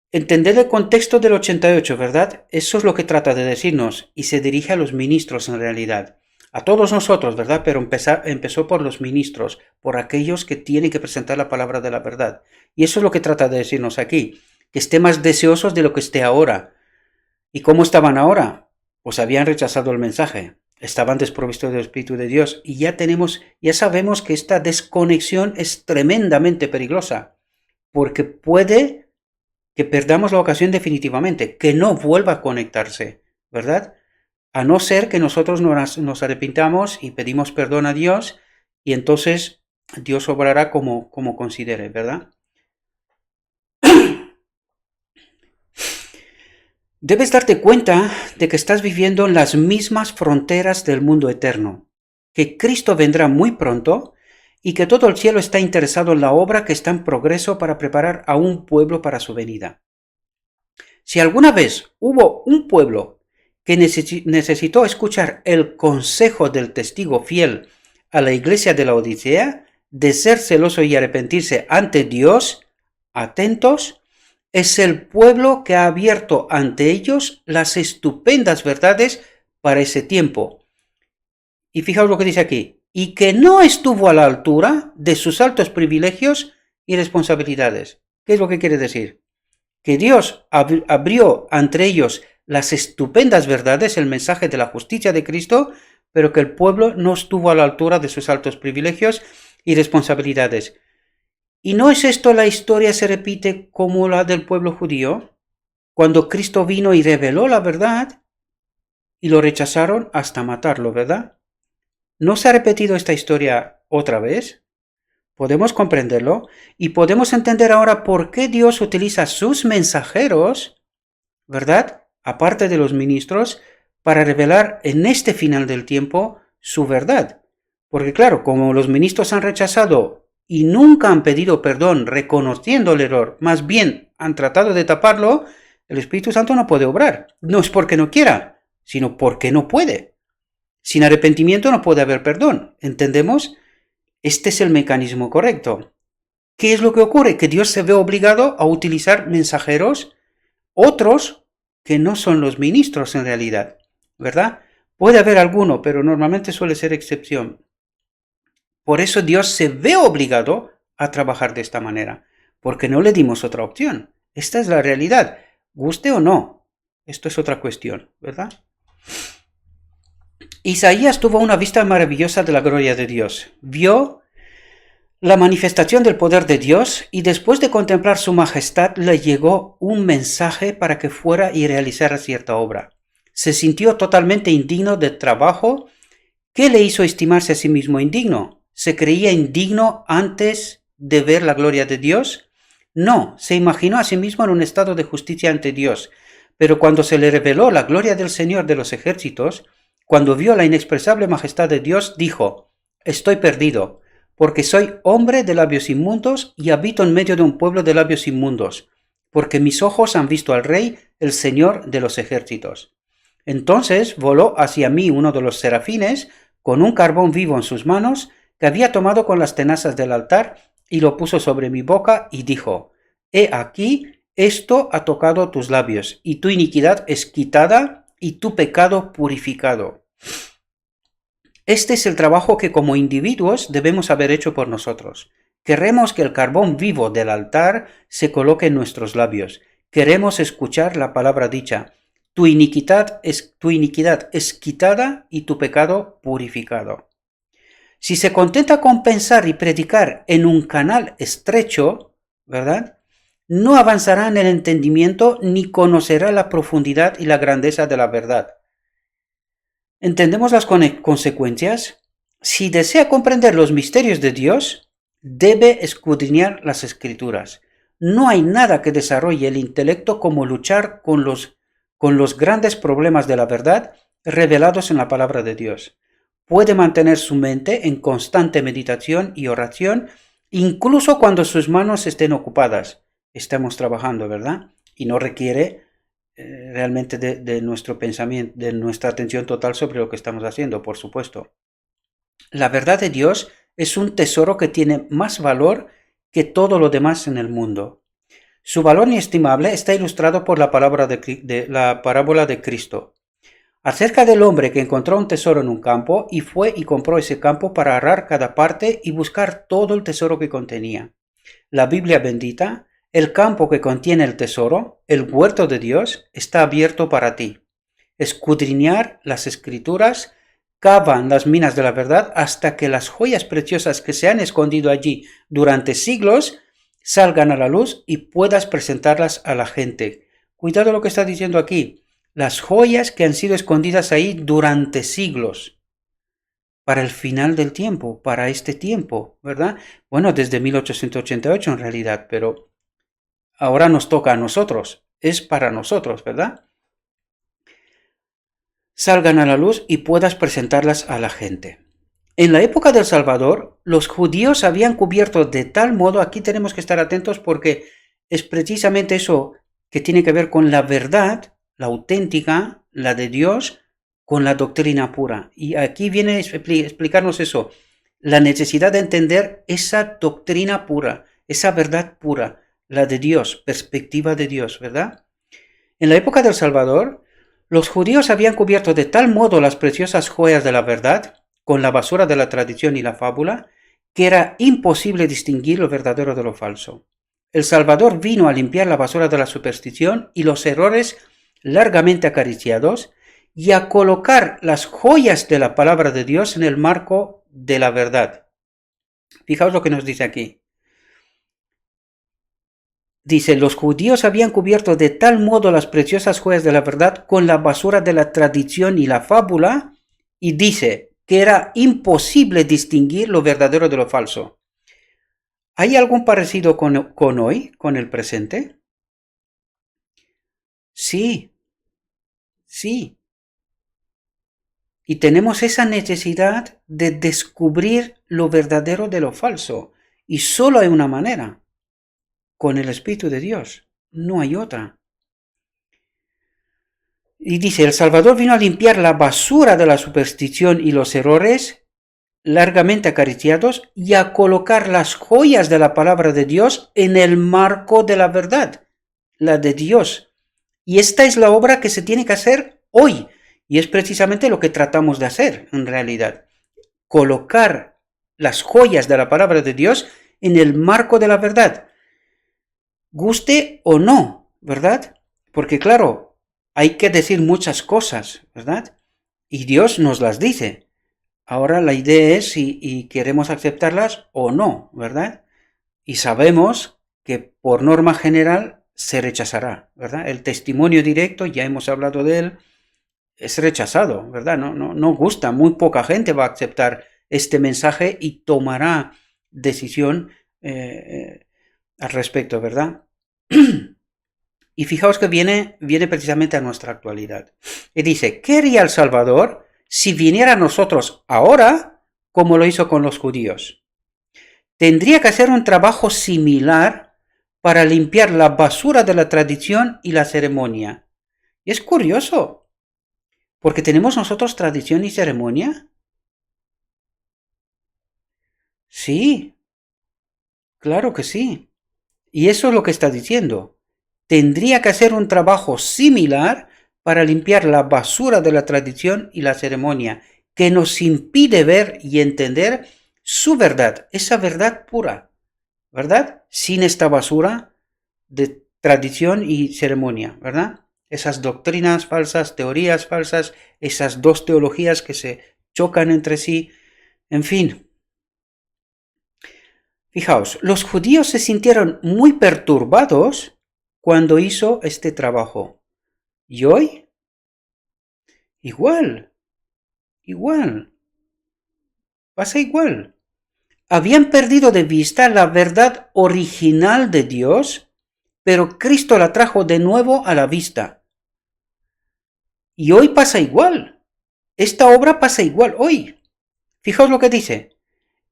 Entender el contexto del 88, ¿verdad? Eso es lo que trata de decirnos y se dirige a los ministros en realidad. A todos nosotros, ¿verdad? Pero empezó por los ministros, por aquellos que tienen que presentar la palabra de la verdad. Y eso es lo que trata de decirnos aquí, que esté más deseosos de lo que esté ahora. ¿Y cómo estaban ahora? Pues habían rechazado el mensaje, estaban desprovistos del Espíritu de Dios y ya sabemos que esta desconexión es tremendamente peligrosa, porque puede que perdamos la ocasión definitivamente, que no vuelva a conectarse, ¿verdad? A no ser que nosotros nos arrepintamos y pedimos perdón a Dios y entonces Dios obrará como considere, ¿verdad? Debes darte cuenta de que estás viviendo en las mismas fronteras del mundo eterno, que Cristo vendrá muy pronto y que todo el cielo está interesado en la obra que está en progreso para preparar a un pueblo para su venida. Si alguna vez hubo un pueblo que necesitó escuchar el consejo del testigo fiel a la iglesia de la Odisea, de ser celoso y arrepentirse ante Dios, atentos, es el pueblo que ha abierto ante ellos las estupendas verdades para ese tiempo. Y fijaos lo que dice aquí, y que no estuvo a la altura de sus altos privilegios y responsabilidades. ¿Qué es lo que quiere decir? Que Dios abrió ante ellos las estupendas verdades, el mensaje de la justicia de Cristo, pero que el pueblo no estuvo a la altura de sus altos privilegios y responsabilidades. ¿Y no es esto la historia se repite como la del pueblo judío? Cuando Cristo vino y reveló la verdad y lo rechazaron hasta matarlo, ¿verdad? ¿No se ha repetido esta historia otra vez? Podemos comprenderlo y podemos entender ahora por qué Dios utiliza sus mensajeros, ¿verdad? Aparte de los ministros, para revelar en este final del tiempo su verdad. Porque claro, como los ministros han rechazado y nunca han pedido perdón reconociendo el error, más bien han tratado de taparlo, el Espíritu Santo no puede obrar. No es porque no quiera, sino porque no puede. Sin arrepentimiento no puede haber perdón. ¿Entendemos? Este es el mecanismo correcto. ¿Qué es lo que ocurre? Que Dios se ve obligado a utilizar mensajeros, otros que no son los ministros en realidad, ¿verdad? Puede haber alguno, pero normalmente suele ser excepción. Por eso Dios se ve obligado a trabajar de esta manera, porque no le dimos otra opción. Esta es la realidad, guste o no. Esto es otra cuestión, ¿verdad? Isaías tuvo una vista maravillosa de la gloria de Dios. Vio la manifestación del poder de Dios y después de contemplar su majestad le llegó un mensaje para que fuera y realizara cierta obra. Se sintió totalmente indigno del trabajo. ¿Qué le hizo estimarse a sí mismo indigno? ¿Se creía indigno antes de ver la gloria de Dios? No, se imaginó a sí mismo en un estado de justicia ante Dios. Pero cuando se le reveló la gloria del Señor de los ejércitos, cuando vio la inexpresable majestad de Dios, dijo: estoy perdido, porque soy hombre de labios inmundos y habito en medio de un pueblo de labios inmundos, porque mis ojos han visto al Rey, el Señor de los ejércitos. Entonces voló hacia mí uno de los serafines, con un carbón vivo en sus manos, que había tomado con las tenazas del altar, y lo puso sobre mi boca, y dijo: he aquí, esto ha tocado tus labios, y tu iniquidad es quitada, y tu pecado purificado. Este es el trabajo que como individuos debemos haber hecho por nosotros. Queremos que el carbón vivo del altar se coloque en nuestros labios. Queremos escuchar la palabra dicha. tu iniquidad es quitada y tu pecado purificado. Si se contenta con pensar y predicar en un canal estrecho, ¿verdad? No avanzará en el entendimiento ni conocerá la profundidad y la grandeza de la verdad. ¿Entendemos las consecuencias? Si desea comprender los misterios de Dios, debe escudriñar las Escrituras. No hay nada que desarrolle el intelecto como luchar con los grandes problemas de la verdad revelados en la palabra de Dios. Puede mantener su mente en constante meditación y oración, incluso cuando sus manos estén ocupadas. Estamos trabajando, ¿verdad? Y no requiere realmente de nuestro pensamiento, de nuestra atención total sobre lo que estamos haciendo, por supuesto. La verdad de Dios es un tesoro que tiene más valor que todo lo demás en el mundo. Su valor inestimable está ilustrado por la parábola de Cristo, acerca del hombre que encontró un tesoro en un campo y fue y compró ese campo para arar cada parte y buscar todo el tesoro que contenía. La Biblia bendita, el campo que contiene el tesoro, el huerto de Dios, está abierto para ti. Escudriñar las Escrituras, cavan las minas de la verdad hasta que las joyas preciosas que se han escondido allí durante siglos salgan a la luz y puedas presentarlas a la gente. Cuidado lo que está diciendo aquí. Las joyas que han sido escondidas ahí durante siglos. Para el final del tiempo, para este tiempo, ¿verdad? Bueno, desde 1888 en realidad, pero ahora nos toca a nosotros. Es para nosotros, ¿verdad? Salgan a la luz y puedas presentarlas a la gente. En la época del Salvador, los judíos habían cubierto de tal modo, aquí tenemos que estar atentos porque es precisamente eso que tiene que ver con la verdad, la auténtica, la de Dios, con la doctrina pura. Y aquí viene a explicarnos eso, la necesidad de entender esa doctrina pura, esa verdad pura, la de Dios, perspectiva de Dios, ¿verdad? En la época del Salvador, los judíos habían cubierto de tal modo las preciosas joyas de la verdad, con la basura de la tradición y la fábula, que era imposible distinguir lo verdadero de lo falso. El Salvador vino a limpiar la basura de la superstición y los errores largamente acariciados y a colocar las joyas de la palabra de Dios en el marco de la verdad. Fijaos lo que nos dice aquí. Dice, los judíos habían cubierto de tal modo las preciosas joyas de la verdad con la basura de la tradición y la fábula, y dice que era imposible distinguir lo verdadero de lo falso. ¿Hay algún parecido con hoy, con el presente? Sí, sí. Y tenemos esa necesidad de descubrir lo verdadero de lo falso. Y solo hay una manera, con el Espíritu de Dios. No hay otra. Y dice, el Salvador vino a limpiar la basura de la superstición y los errores largamente acariciados y a colocar las joyas de la palabra de Dios en el marco de la verdad, la de Dios. Y esta es la obra que se tiene que hacer hoy. Y es precisamente lo que tratamos de hacer en realidad. Colocar las joyas de la palabra de Dios en el marco de la verdad. Guste o no, ¿verdad? Porque claro, hay que decir muchas cosas, ¿verdad? Y Dios nos las dice. Ahora la idea es si queremos aceptarlas o no, ¿verdad? Y sabemos que por norma general se rechazará, ¿verdad? El testimonio directo, ya hemos hablado de él, es rechazado, ¿verdad? No gusta, muy poca gente va a aceptar este mensaje y tomará decisión al respecto, ¿verdad? Y fijaos que viene precisamente a nuestra actualidad. Y dice, ¿qué haría el Salvador si viniera a nosotros ahora como lo hizo con los judíos? Tendría que hacer un trabajo similar para limpiar la basura de la tradición y la ceremonia. Y es curioso, porque tenemos nosotros tradición y ceremonia. Sí, claro que sí. Y eso es lo que está diciendo. Tendría que hacer un trabajo similar para limpiar la basura de la tradición y la ceremonia, que nos impide ver y entender su verdad, esa verdad pura, ¿verdad? Sin esta basura de tradición y ceremonia, ¿verdad? esas doctrinas falsas, teorías falsas, esas dos teologías que se chocan entre sí, en fin. Fijaos, los judíos se sintieron muy perturbados cuando hizo este trabajo. ¿Y hoy? Igual. Pasa igual. Habían perdido de vista la verdad original de Dios, pero Cristo la trajo de nuevo a la vista. Y hoy pasa igual. Esta obra pasa igual hoy. Fijaos lo que dice.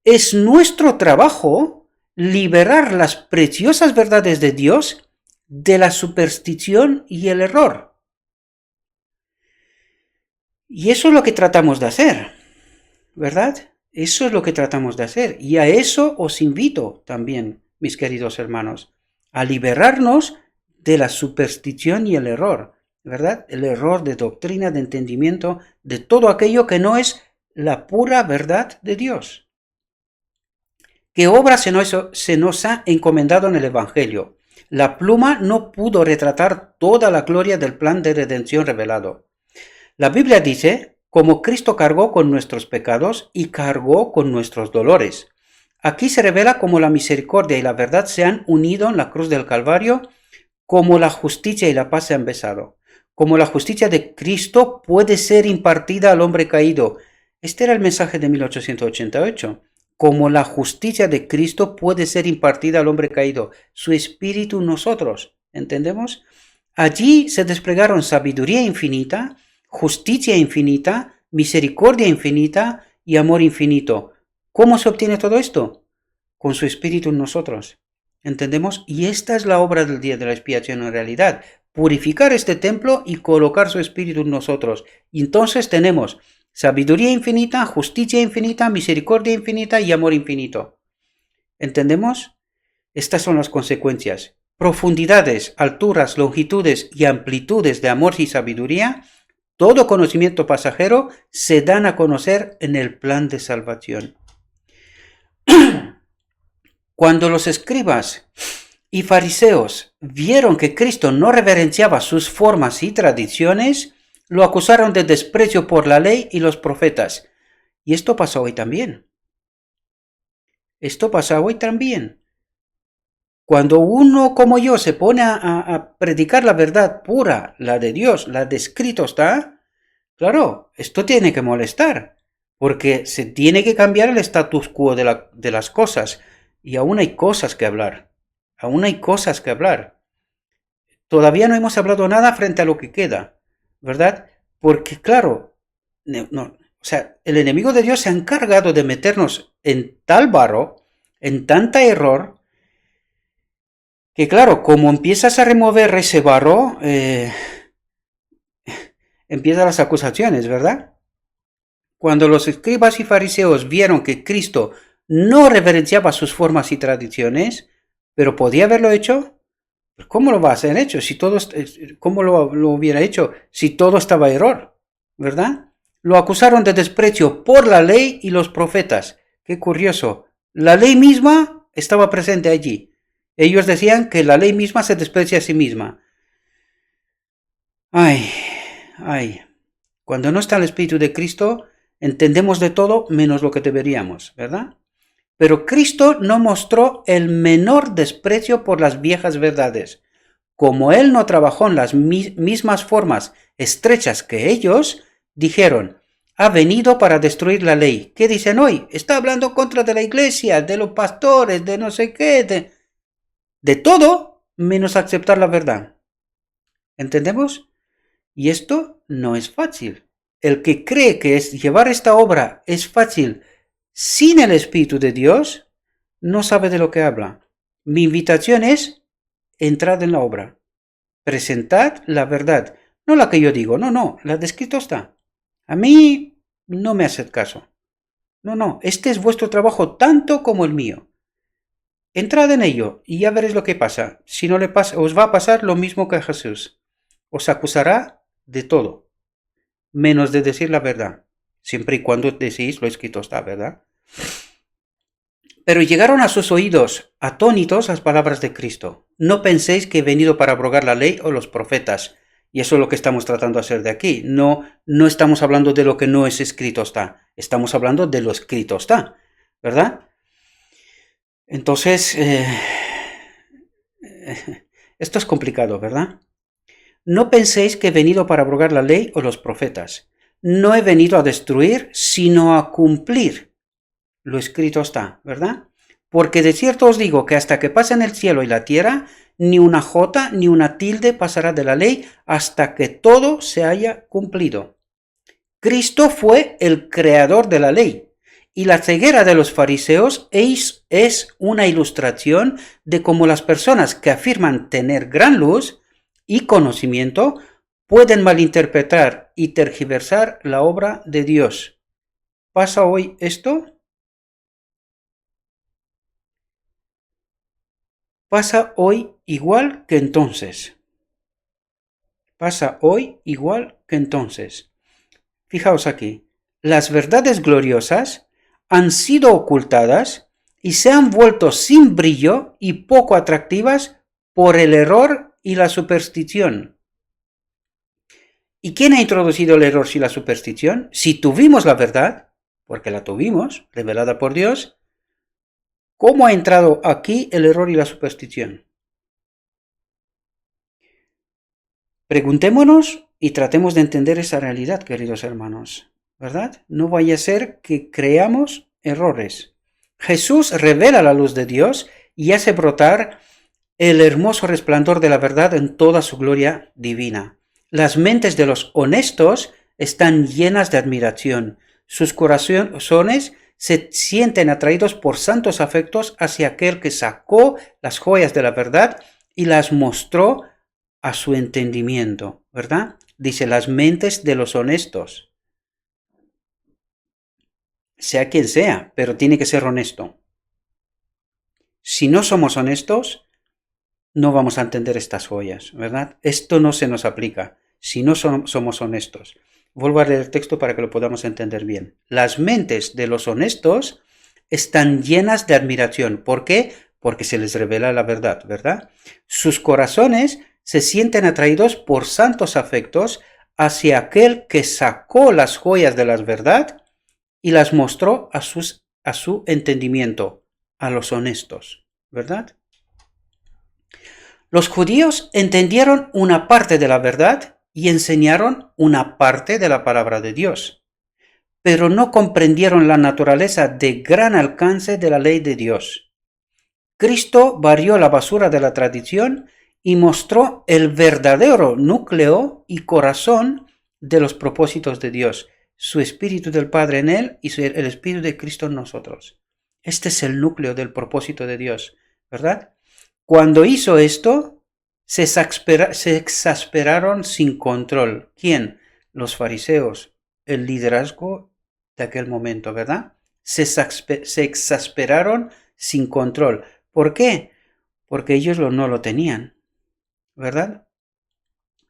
Es nuestro trabajo liberar las preciosas verdades de Dios de la superstición y el error. Y eso es lo que tratamos de hacer, ¿verdad? Eso es lo que tratamos de hacer. Y a eso os invito también, mis queridos hermanos, a liberarnos de la superstición y el error, ¿verdad? El error de doctrina, de entendimiento, de todo aquello que no es la pura verdad de Dios. ¿Qué obra se nos ha encomendado en el Evangelio? La pluma no pudo retratar toda la gloria del plan de redención revelado. La Biblia dice, como Cristo cargó con nuestros pecados y cargó con nuestros dolores. Aquí se revela cómo la misericordia y la verdad se han unido en la cruz del Calvario, como la justicia y la paz se han besado. Como la justicia de Cristo puede ser impartida al hombre caído. Este era el mensaje de 1888. Como la justicia de Cristo puede ser impartida al hombre caído. Su espíritu en nosotros. ¿Entendemos? Allí se desplegaron sabiduría infinita, justicia infinita, misericordia infinita y amor infinito. ¿Cómo se obtiene todo esto? Con su espíritu en nosotros. ¿Entendemos? Y esta es la obra del día de la expiación en realidad. Purificar este templo y colocar su espíritu en nosotros. Y entonces tenemos sabiduría infinita, justicia infinita, misericordia infinita y amor infinito. ¿Entendemos? Estas son las consecuencias. Profundidades, alturas, longitudes y amplitudes de amor y sabiduría, todo conocimiento pasajero, se dan a conocer en el plan de salvación. Cuando los escribas y fariseos vieron que Cristo no reverenciaba sus formas y tradiciones, lo acusaron de desprecio por la ley y los profetas. Y esto pasa hoy también. Cuando uno como yo se pone a predicar la verdad pura, la de Dios, la de escrito está, claro, esto tiene que molestar, porque se tiene que cambiar el status quo de las cosas, y aún hay cosas que hablar, Todavía no hemos hablado nada frente a lo que queda, ¿verdad? Porque claro, el enemigo de Dios se ha encargado de meternos en tal barro, en tanta error, que claro, como empiezas a remover ese barro, empiezan las acusaciones, ¿verdad? Cuando los escribas y fariseos vieron que Cristo no reverenciaba sus formas y tradiciones, pero podía haberlo hecho, ¿cómo lo va a hacer hecho? ¿Cómo lo hubiera hecho si todo estaba en error? ¿Verdad? Lo acusaron de desprecio por la ley y los profetas. Qué curioso. La ley misma estaba presente allí. Ellos decían que la ley misma se desprecia a sí misma. Ay. Cuando no está el Espíritu de Cristo, entendemos de todo menos lo que deberíamos, ¿verdad? Pero Cristo no mostró el menor desprecio por las viejas verdades. Como Él no trabajó en las mismas formas estrechas que ellos, dijeron, ha venido para destruir la ley. ¿Qué dicen hoy? Está hablando contra de la iglesia, de los pastores, de no sé qué, de todo menos aceptar la verdad. ¿Entendemos? Y esto no es fácil. El que cree que llevar esta obra es fácil sin el Espíritu de Dios, no sabe de lo que habla. Mi invitación es, entrad en la obra. Presentad la verdad. No la que yo digo, no, la de escrito está. A mí no me haced caso. No, este es vuestro trabajo tanto como el mío. Entrad en ello y ya veréis lo que pasa. Si no le pasa, os va a pasar lo mismo que a Jesús. Os acusará de todo, menos de decir la verdad, siempre y cuando decís lo escrito está, ¿verdad? Pero llegaron a sus oídos atónitos las palabras de Cristo. No penséis que he venido para abrogar la ley o los profetas. Y eso es lo que estamos tratando de hacer de aquí. No, no estamos hablando de lo que no es escrito está. Estamos hablando de lo escrito está, ¿verdad? Entonces, esto es complicado, ¿verdad? No penséis que he venido para abrogar la ley o los profetas. No he venido a destruir, sino a cumplir. Lo escrito está, ¿verdad? Porque de cierto os digo que hasta que pasen el cielo y la tierra, ni una jota ni una tilde pasará de la ley hasta que todo se haya cumplido. Cristo fue el creador de la ley, y la ceguera de los fariseos es una ilustración de cómo las personas que afirman tener gran luz y conocimiento pueden malinterpretar y tergiversar la obra de Dios. ¿Pasa hoy esto? Pasa hoy igual que entonces. Pasa hoy igual que entonces. Fijaos aquí, las verdades gloriosas han sido ocultadas y se han vuelto sin brillo y poco atractivas por el error y la superstición. ¿Y quién ha introducido el error y la superstición? Si tuvimos la verdad, porque la tuvimos, revelada por Dios, ¿cómo ha entrado aquí el error y la superstición? Preguntémonos y tratemos de entender esa realidad, queridos hermanos, ¿verdad? No vaya a ser que creamos errores. Jesús revela la luz de Dios y hace brotar el hermoso resplandor de la verdad en toda su gloria divina. Las mentes de los honestos están llenas de admiración. Sus corazones se sienten atraídos por santos afectos hacia aquel que sacó las joyas de la verdad y las mostró a su entendimiento, ¿verdad? Dice, las mentes de los honestos. Sea quien sea, pero tiene que ser honesto. Si no somos honestos, no vamos a entender estas joyas, ¿verdad? Esto no se nos aplica si no somos honestos. Vuelvo a leer el texto para que lo podamos entender bien. Las mentes de los honestos están llenas de admiración. ¿Por qué? Porque se les revela la verdad, ¿verdad? Sus corazones se sienten atraídos por santos afectos hacia aquel que sacó las joyas de la verdad y las mostró a su entendimiento, a los honestos, ¿verdad? Los judíos entendieron una parte de la verdad y enseñaron una parte de la palabra de Dios, pero no comprendieron la naturaleza de gran alcance de la ley de Dios. Cristo barrió la basura de la tradición y mostró el verdadero núcleo y corazón de los propósitos de Dios, su Espíritu del Padre en él y el Espíritu de Cristo en nosotros. Este es el núcleo del propósito de Dios, ¿verdad? Cuando hizo esto, se exasperaron sin control. ¿Quién? Los fariseos, el liderazgo de aquel momento, ¿verdad? Se exasperaron sin control. ¿Por qué? Porque ellos no lo tenían, ¿verdad?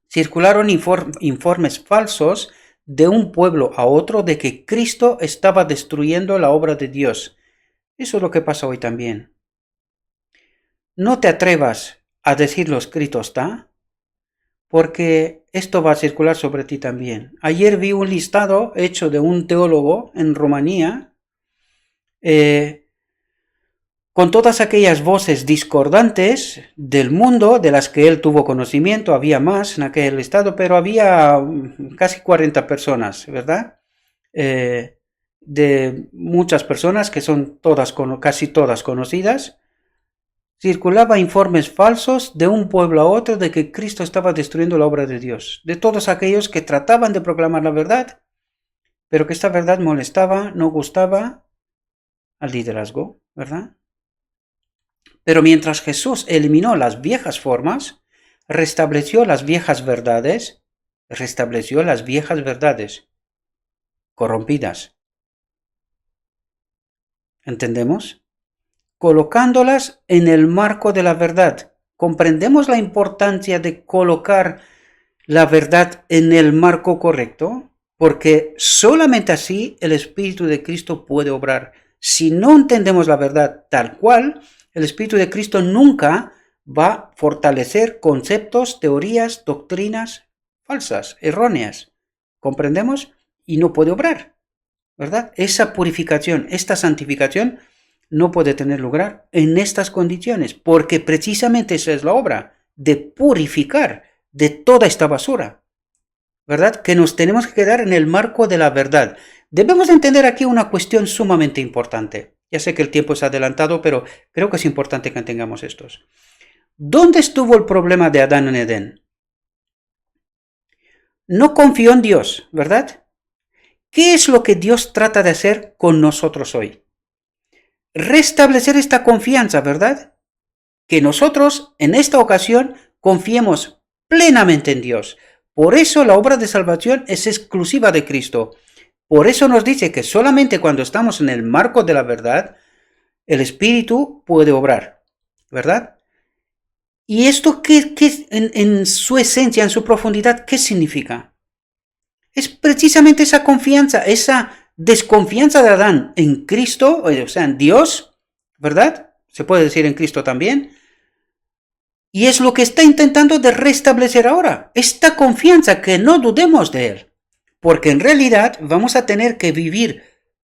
Circularon informes falsos de un pueblo a otro de que Cristo estaba destruyendo la obra de Dios. Eso es lo que pasa hoy también. No te atrevas a decir lo escrito está, porque esto va a circular sobre ti también. Ayer vi un listado hecho de un teólogo en Rumanía, con todas aquellas voces discordantes del mundo de las que él tuvo conocimiento. Había más en aquel estado, pero había casi 40 personas, ¿verdad? De muchas personas que son casi todas conocidas. Circulaba informes falsos de un pueblo a otro de que Cristo estaba destruyendo la obra de Dios, de todos aquellos que trataban de proclamar la verdad, pero que esta verdad molestaba, no gustaba al liderazgo, ¿verdad? Pero mientras Jesús eliminó las viejas formas, restableció las viejas verdades corrompidas. ¿Entendemos? Colocándolas en el marco de la verdad. ¿Comprendemos la importancia de colocar la verdad en el marco correcto? Porque solamente así el Espíritu de Cristo puede obrar. Si no entendemos la verdad tal cual, el Espíritu de Cristo nunca va a fortalecer conceptos, teorías, doctrinas falsas, erróneas. ¿Comprendemos? Y no puede obrar, ¿verdad? Esa purificación, esta santificación no puede tener lugar en estas condiciones, porque precisamente esa es la obra, de purificar de toda esta basura, ¿verdad? Que nos tenemos que quedar en el marco de la verdad. Debemos entender aquí una cuestión sumamente importante. Ya sé que el tiempo es adelantado, pero creo que es importante que entendamos estos. ¿Dónde estuvo el problema de Adán en Edén? No confió en Dios, ¿verdad? ¿Qué es lo que Dios trata de hacer con nosotros hoy? Restablecer esta confianza, ¿verdad? Que nosotros en esta ocasión confiemos plenamente en Dios. Por eso la obra de salvación es exclusiva de Cristo. Por eso nos dice que solamente cuando estamos en el marco de la verdad, el Espíritu puede obrar, ¿verdad? ¿Y esto qué en su esencia, en su profundidad, qué significa? Es precisamente esa confianza, esa desconfianza de Adán en Cristo, o sea, en Dios, ¿verdad? Se puede decir en Cristo también. Y es lo que está intentando de restablecer ahora, esta confianza, que no dudemos de Él. Porque en realidad vamos a tener que vivir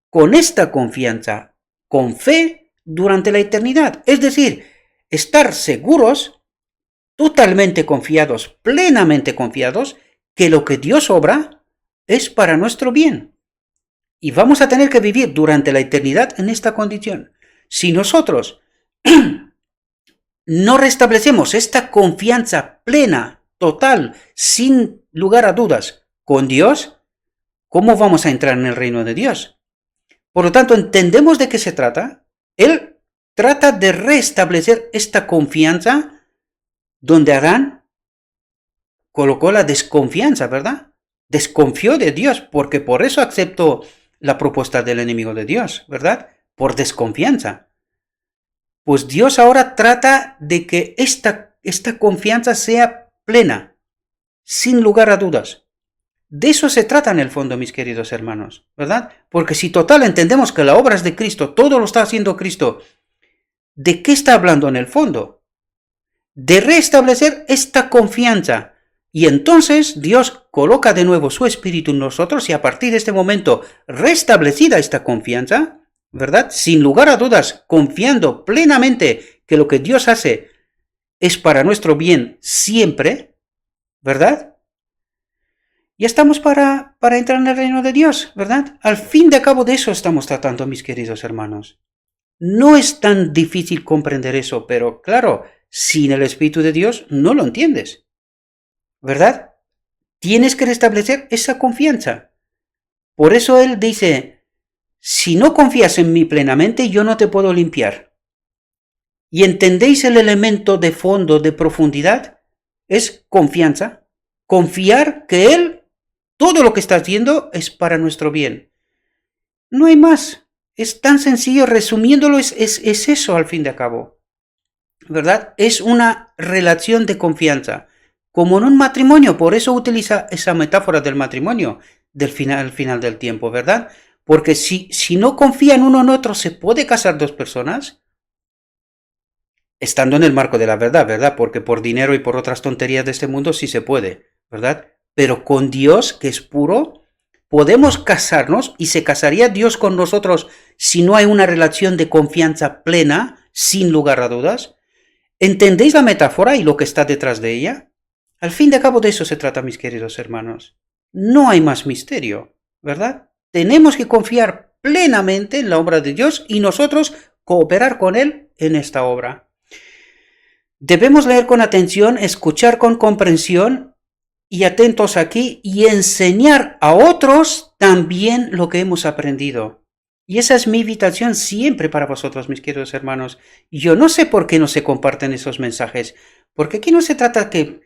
con esta confianza, con fe, durante la eternidad. Es decir, estar seguros, totalmente confiados, plenamente confiados, que lo que Dios obra es para nuestro bien. Y vamos a tener que vivir durante la eternidad en esta condición. Si nosotros no restablecemos esta confianza plena, total, sin lugar a dudas, con Dios, ¿cómo vamos a entrar en el reino de Dios? Por lo tanto, ¿entendemos de qué se trata? Él trata de restablecer esta confianza donde Adán colocó la desconfianza, ¿verdad? Desconfió de Dios, porque por eso aceptó la propuesta del enemigo de Dios, ¿verdad? Por desconfianza. Pues Dios ahora trata de que esta confianza sea plena, sin lugar a dudas. De eso se trata en el fondo, mis queridos hermanos, ¿verdad? Porque si total entendemos que la obra es de Cristo, todo lo está haciendo Cristo, ¿de qué está hablando en el fondo? De restablecer esta confianza. Y entonces Dios coloca de nuevo su espíritu en nosotros y a partir de este momento, restablecida esta confianza, ¿verdad? Sin lugar a dudas, confiando plenamente que lo que Dios hace es para nuestro bien siempre, ¿verdad? Ya estamos para entrar en el reino de Dios, ¿verdad? Al fin de cabo de eso estamos tratando, mis queridos hermanos. No es tan difícil comprender eso, pero claro, sin el Espíritu de Dios no lo entiendes, ¿verdad? Tienes que restablecer esa confianza. Por eso Él dice, si no confías en mí plenamente, yo no te puedo limpiar. ¿Y entendéis el elemento de fondo, de profundidad? Es confianza. Confiar que Él, todo lo que está haciendo, es para nuestro bien. No hay más. Es tan sencillo, resumiéndolo, es eso al fin de cabo. ¿Verdad? Es una relación de confianza. Como en un matrimonio, por eso utiliza esa metáfora del matrimonio, del final del tiempo, ¿verdad? Porque si no confían uno en otro, ¿se puede casar dos personas? Estando en el marco de la verdad, ¿verdad? Porque por dinero y por otras tonterías de este mundo sí se puede, ¿verdad? Pero con Dios, que es puro, podemos casarnos y se casaría Dios con nosotros si no hay una relación de confianza plena, sin lugar a dudas. ¿Entendéis la metáfora y lo que está detrás de ella? Al fin de cabo de eso se trata, mis queridos hermanos. No hay más misterio, ¿verdad? Tenemos que confiar plenamente en la obra de Dios y nosotros cooperar con Él en esta obra. Debemos leer con atención, escuchar con comprensión y atentos aquí y enseñar a otros también lo que hemos aprendido. Y esa es mi invitación siempre para vosotros, mis queridos hermanos. Yo no sé por qué no se comparten esos mensajes, porque aquí no se trata que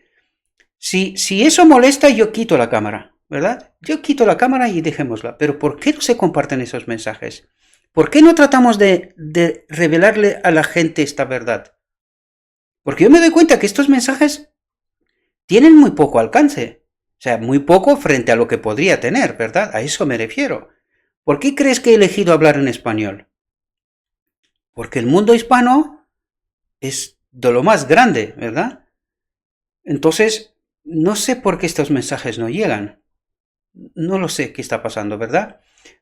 si eso molesta, yo quito la cámara, ¿verdad? Yo quito la cámara y dejémosla. Pero ¿por qué no se comparten esos mensajes? ¿Por qué no tratamos de revelarle a la gente esta verdad? Porque yo me doy cuenta que estos mensajes tienen muy poco alcance. O sea, muy poco frente a lo que podría tener, ¿verdad? A eso me refiero. ¿Por qué crees que he elegido hablar en español? Porque el mundo hispano es de lo más grande, ¿verdad? Entonces, No sé por qué estos mensajes no llegan. No lo sé qué está pasando, ¿verdad?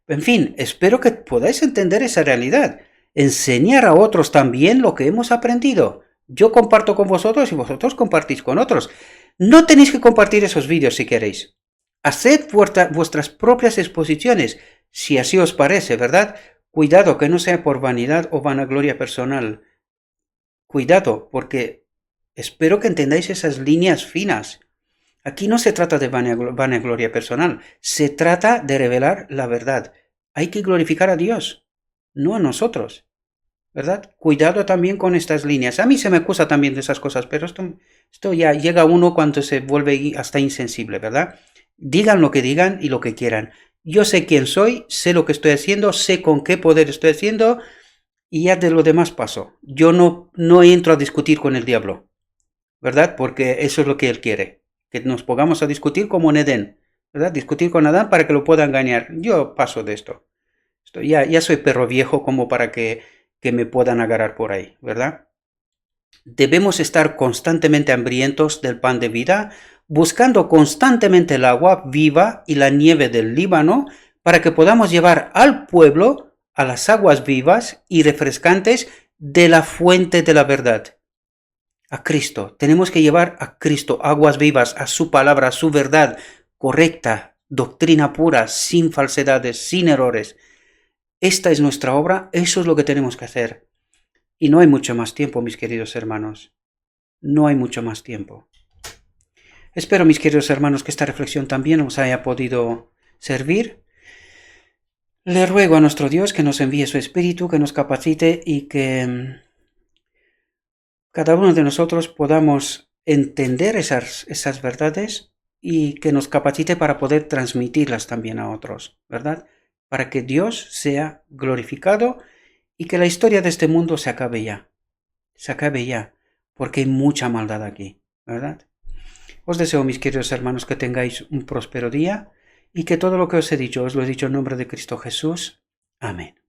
En fin, espero que podáis entender esa realidad. Enseñar a otros también lo que hemos aprendido. Yo comparto con vosotros y vosotros compartís con otros. No tenéis que compartir esos vídeos si queréis. Haced vuestras propias exposiciones, si así os parece, ¿verdad? Cuidado que no sea por vanidad o vanagloria personal. Cuidado, porque espero que entendáis esas líneas finas. Aquí no se trata de vanagloria personal, se trata de revelar la verdad. Hay que glorificar a Dios, no a nosotros, ¿verdad? Cuidado también con estas líneas. A mí se me acusa también de esas cosas, pero esto ya llega a uno cuando se vuelve hasta insensible, ¿verdad? Digan lo que digan y lo que quieran. Yo sé quién soy, sé lo que estoy haciendo, sé con qué poder estoy haciendo y ya de lo demás paso. Yo no entro a discutir con el diablo, ¿verdad? Porque eso es lo que él quiere, que nos pongamos a discutir como en Edén, ¿verdad? Discutir con Adán para que lo pueda engañar. Yo paso de esto. Ya soy perro viejo como para que me puedan agarrar por ahí, ¿verdad? Debemos estar constantemente hambrientos del pan de vida, buscando constantemente el agua viva y la nieve del Líbano para que podamos llevar al pueblo a las aguas vivas y refrescantes de la fuente de la verdad. A Cristo. Tenemos que llevar a Cristo, aguas vivas, a su palabra, a su verdad correcta, doctrina pura, sin falsedades, sin errores. Esta es nuestra obra, eso es lo que tenemos que hacer. Y no hay mucho más tiempo, mis queridos hermanos. No hay mucho más tiempo. Espero, mis queridos hermanos, que esta reflexión también os haya podido servir. Le ruego a nuestro Dios que nos envíe su Espíritu, que nos capacite y que cada uno de nosotros podamos entender esas verdades y que nos capacite para poder transmitirlas también a otros, ¿verdad? Para que Dios sea glorificado y que la historia de este mundo se acabe ya, porque hay mucha maldad aquí, ¿verdad? Os deseo, mis queridos hermanos, que tengáis un próspero día y que todo lo que os he dicho, os lo he dicho en nombre de Cristo Jesús. Amén.